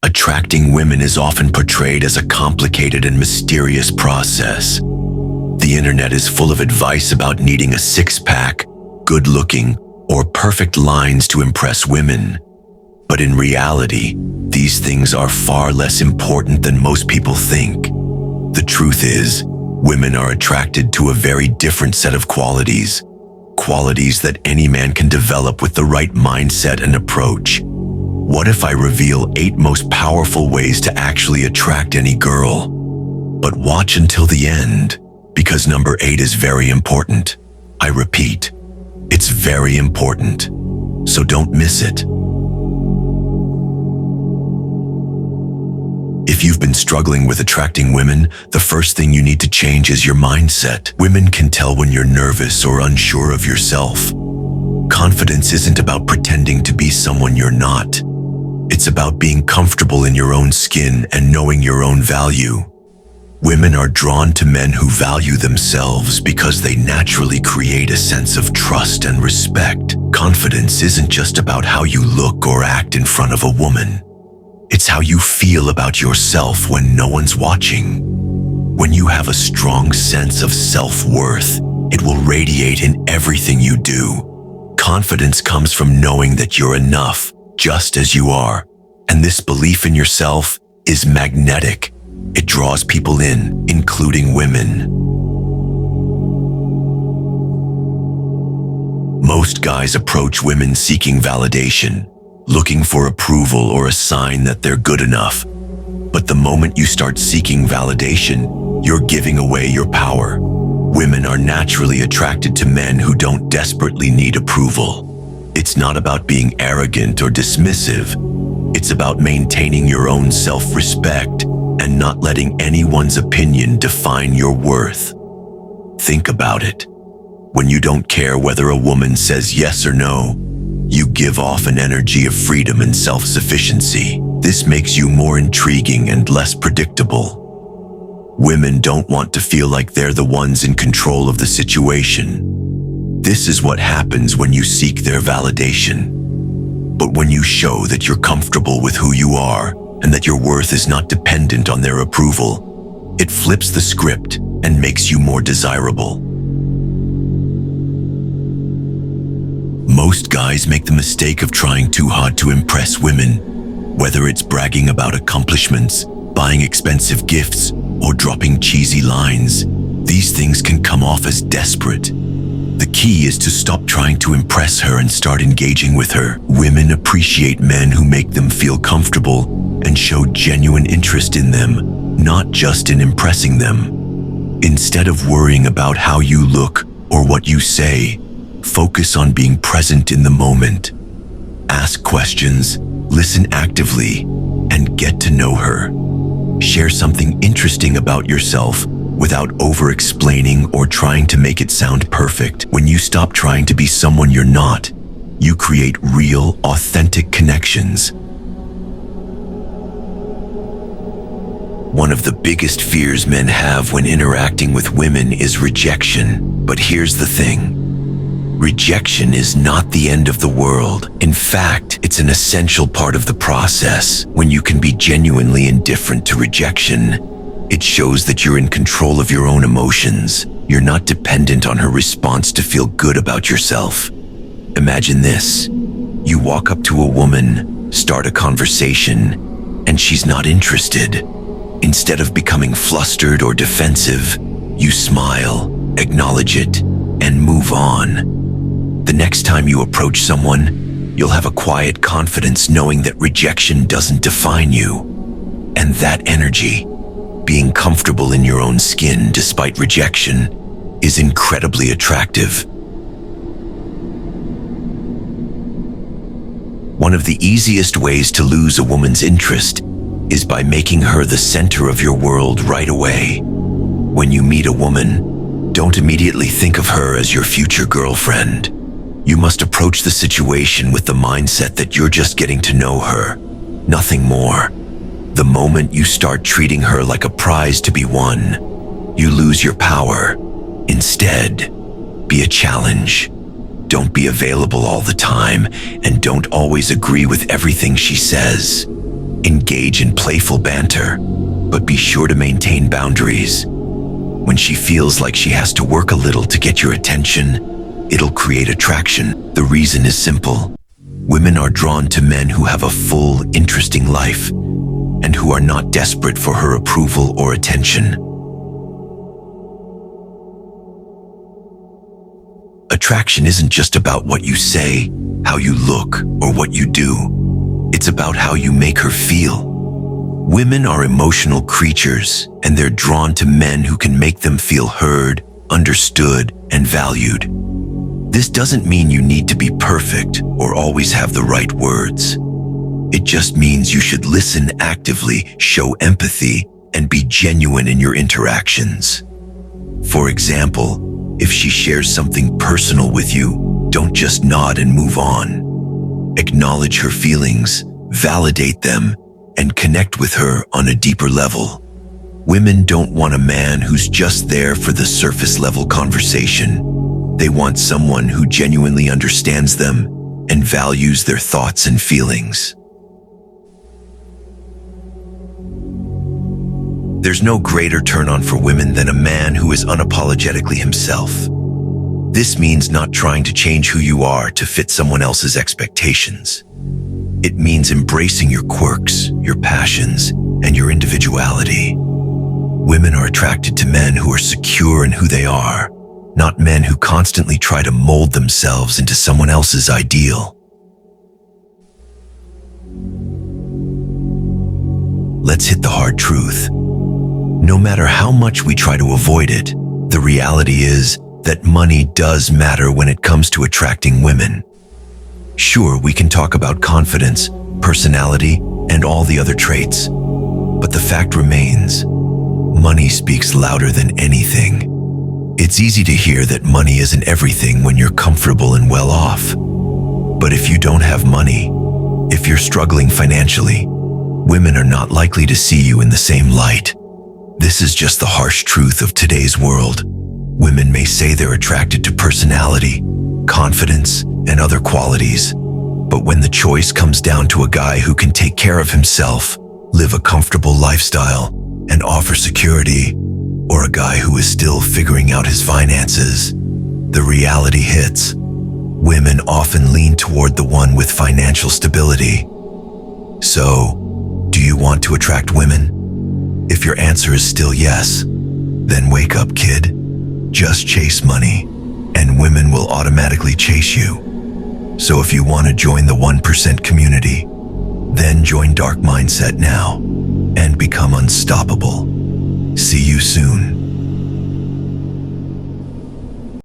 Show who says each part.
Speaker 1: Attracting women is often portrayed as a complicated and mysterious process. The internet is full of advice about needing a six-pack, good-looking, or perfect lines to impress women. But in reality, these things are far less important than most people think. The truth is, women are attracted to a very different set of qualities that any man can develop with the right mindset and approach. What if I reveal 8 most powerful ways to actually attract any girl? But watch until the end, because number 8 is very important. I repeat, it's very important, so don't miss it. If you've been struggling with attracting women, the first thing you need to change is your mindset. Women can tell when you're nervous or unsure of yourself. Confidence isn't about pretending to be someone you're not. It's about being comfortable in your own skin and knowing your own value. Women are drawn to men who value themselves because they naturally create a sense of trust and respect. Confidence isn't just about how you look or act in front of a woman. It's how you feel about yourself when no one's watching. When you have a strong sense of self-worth, it will radiate in everything you do. Confidence comes from knowing that you're enough, just as you are. And this belief in yourself is magnetic. It draws people in, including women. Most guys approach women seeking validation, looking for approval or a sign that they're good enough. But the moment you start seeking validation, you're giving away your power. Women are naturally attracted to men who don't desperately need approval. It's not about being arrogant or dismissive. It's about maintaining your own self-respect and not letting anyone's opinion define your worth. Think about it. When you don't care whether a woman says yes or no, you give off an energy of freedom and self-sufficiency. This makes you more intriguing and less predictable. Women don't want to feel like they're the ones in control of the situation. This is what happens when you seek their validation. But when you show that you're comfortable with who you are and that your worth is not dependent on their approval, it flips the script and makes you more desirable. Most guys make the mistake of trying too hard to impress women, whether it's bragging about accomplishments, buying expensive gifts, or dropping cheesy lines. These things can come off as desperate. The key is to stop trying to impress her and start engaging with her. Women appreciate men who make them feel comfortable and show genuine interest in them, not just in impressing them. Instead of worrying about how you look or what you say, focus on being present in the moment. Ask questions, listen actively, and get to know her. Share something interesting about yourself without over-explaining or trying to make it sound perfect. When you stop trying to be someone you're not, you create real, authentic connections. One of the biggest fears men have when interacting with women is rejection. But here's the thing. Rejection is not the end of the world. In fact, it's an essential part of the process. When you can be genuinely indifferent to rejection, it shows that you're in control of your own emotions. You're not dependent on her response to feel good about yourself. Imagine this. You walk up to a woman, start a conversation, and she's not interested. Instead of becoming flustered or defensive, you smile, acknowledge it, and move on. The next time you approach someone, you'll have a quiet confidence knowing that rejection doesn't define you. And that energy, being comfortable in your own skin despite rejection, is incredibly attractive. One of the easiest ways to lose a woman's interest is by making her the center of your world right away. When you meet a woman, don't immediately think of her as your future girlfriend. You must approach the situation with the mindset that you're just getting to know her, nothing more. The moment you start treating her like a prize to be won, you lose your power. Instead, be a challenge. Don't be available all the time, and don't always agree with everything she says. Engage in playful banter, but be sure to maintain boundaries. When she feels like she has to work a little to get your attention, it'll create attraction. The reason is simple. Women are drawn to men who have a full, interesting life and who are not desperate for her approval or attention. Attraction isn't just about what you say, how you look, or what you do. It's about how you make her feel. Women are emotional creatures, and they're drawn to men who can make them feel heard, understood, and valued. This doesn't mean you need to be perfect or always have the right words. It just means you should listen actively, show empathy, and be genuine in your interactions. For example, if she shares something personal with you, don't just nod and move on. Acknowledge her feelings, validate them, and connect with her on a deeper level. Women don't want a man who's just there for the surface-level conversation. They want someone who genuinely understands them and values their thoughts and feelings. There's no greater turn-on for women than a man who is unapologetically himself. This means not trying to change who you are to fit someone else's expectations. It means embracing your quirks, your passions, and your individuality. Women are attracted to men who are secure in who they are, not men who constantly try to mold themselves into someone else's ideal. Let's hit the hard truth. No matter how much we try to avoid it, the reality is that money does matter when it comes to attracting women. Sure, we can talk about confidence, personality, and all the other traits, but the fact remains, money speaks louder than anything. It's easy to hear that money isn't everything when you're comfortable and well off. But if you don't have money, if you're struggling financially, women are not likely to see you in the same light. This is just the harsh truth of today's world. Women may say they're attracted to personality, confidence, and other qualities, but when the choice comes down to a guy who can take care of himself, live a comfortable lifestyle, and offer security, or a guy who is still figuring out his finances, the reality hits. Women often lean toward the one with financial stability. So, do you want to attract women? If your answer is still yes, then wake up, kid. Just chase money, and women will automatically chase you. So if you want to join the 1% community, then join Dark Mindset now and become unstoppable. See you soon.